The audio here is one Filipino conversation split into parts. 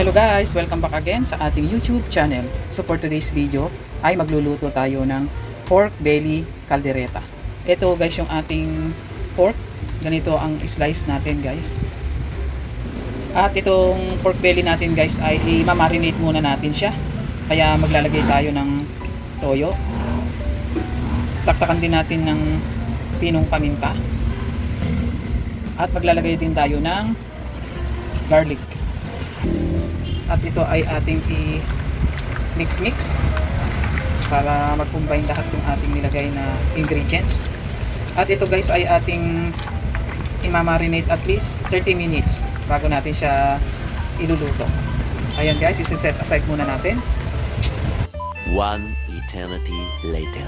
Hello guys! Welcome back again sa ating YouTube channel. So for today's video ay magluluto tayo ng pork belly caldereta. Ito guys yung ating pork. Ganito ang slice natin guys. At itong pork belly natin guys ay i-marinate muna natin siya. Kaya maglalagay tayo ng toyo. Taktakan din natin ng pinong paminta. At maglalagay din tayo ng garlic. At ito ay ating i-mix para mag-combine lahat yung ating nilagay na ingredients. At ito guys ay ating i-marinate at least 30 minutes bago natin siya iluluto. Ayan guys, isi-set aside muna natin. One eternity later.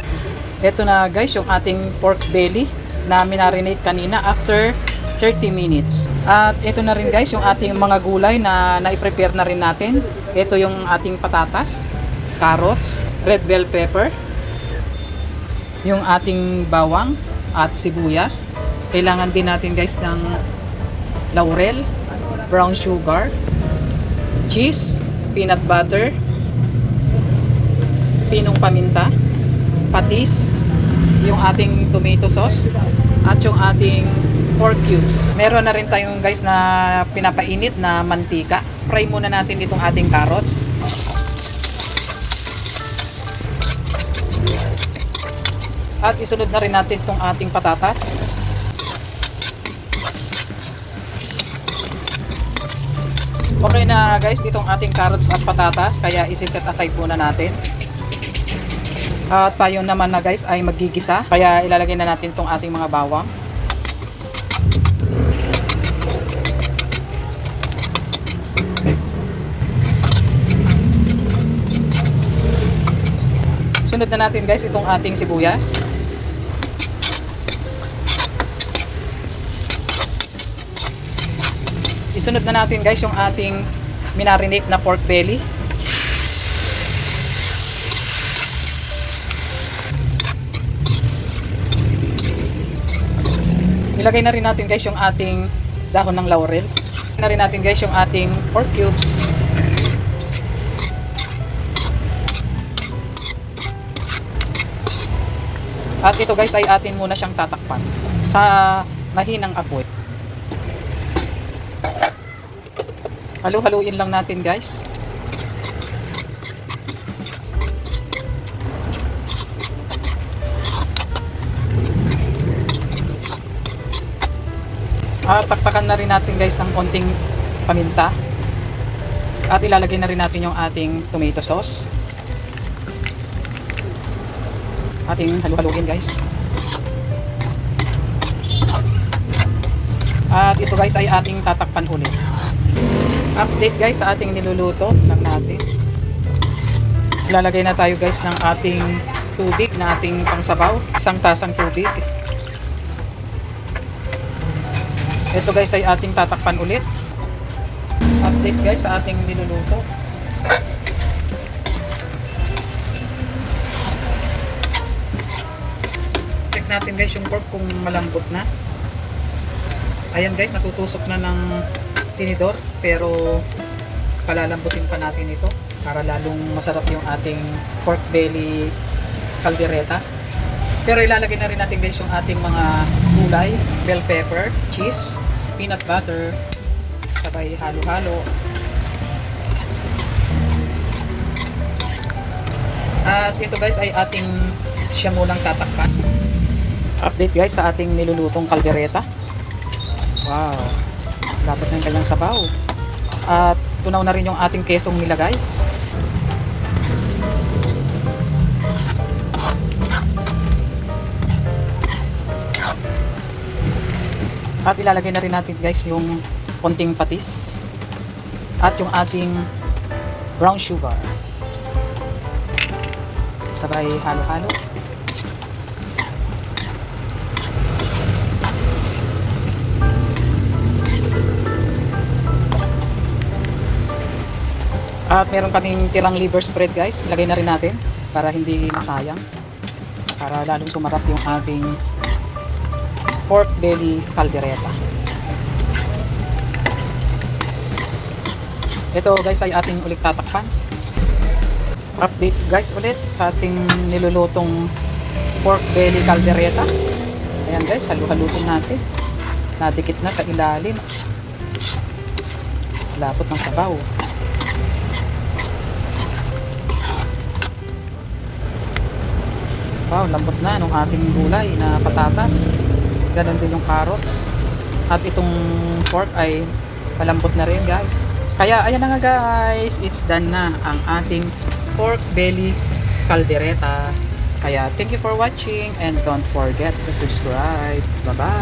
Ito na guys yung ating pork belly na minarinate kanina after 30 minutes. At ito na rin guys yung ating mga gulay na nai-prepare na rin natin. Ito yung ating patatas, carrots, red bell pepper, yung ating bawang at sibuyas. Kailangan din natin guys ng laurel, brown sugar, cheese, peanut butter, pinong paminta, patis, yung ating tomato sauce, at yung ating pork cubes. Meron na rin tayong guys na pinapainit na mantika. Fry muna natin itong ating carrots. At isunod na rin natin itong ating patatas. Okay na guys itong ating carrots at patatas, kaya isi-set aside muna natin. At tayo naman na guys ay magigisa, kaya ilalagay na natin itong ating mga bawang. Sunod na natin guys itong ating sibuyas. Isunod na natin guys yung ating minarinate na pork belly. Ilagay na rin natin guys yung ating dahon ng laurel. Ilagay na rin natin guys yung ating pork cubes. At ito guys ay atin muna siyang tatakpan sa mahinang apoy. Halu-haluin lang natin guys. At taktakan na rin natin guys ng konting paminta. At ilalagay na rin natin yung ating tomato sauce. Ating halu-haluin guys. At ito guys ay ating tatakpan ulit. Update guys sa ating niluluto lang natin. Ilalagay na tayo guys ng ating tubig na ating pangsabaw. Isang tasang tubig. Ito guys ay ating tatakpan ulit. Update guys sa ating niluluto. Natin guys yung pork kung malambot na. Ayan guys, natutusok na ng tinidor, pero palalambutin pa natin ito para lalong masarap yung ating pork belly caldereta. Pero ilalagay na rin natin guys yung ating mga gulay, bell pepper, cheese, peanut butter, sabay halo-halo. At ito guys ay ating siya munang tatakpan. Update guys sa ating nilulutong caldereta. Wow, dapat na yung kanyang sabaw. At tunaw na rin yung ating kesong nilagay. At ilalagay na rin natin guys yung konting patis at yung ating brown sugar. Sabay halo-halo. At meron kaming tirang liver spread guys. Ilagay na rin natin para hindi masayang. Para lalong sumarap yung ating pork belly caldereta. Ito guys ay ating ulit tatakpan. Update guys ulit sa ating nilulutong pork belly caldereta. Ayan guys, halu-halutin natin. Nadikit na sa ilalim. Lapot ng sabaw. Wow, lambot na nung ating gulay na patatas. Ganon din yung carrots. At itong pork ay malambot na rin guys. Kaya ayan na nga guys, it's done na ang ating pork belly caldereta. Kaya thank you for watching and don't forget to subscribe. Bye bye.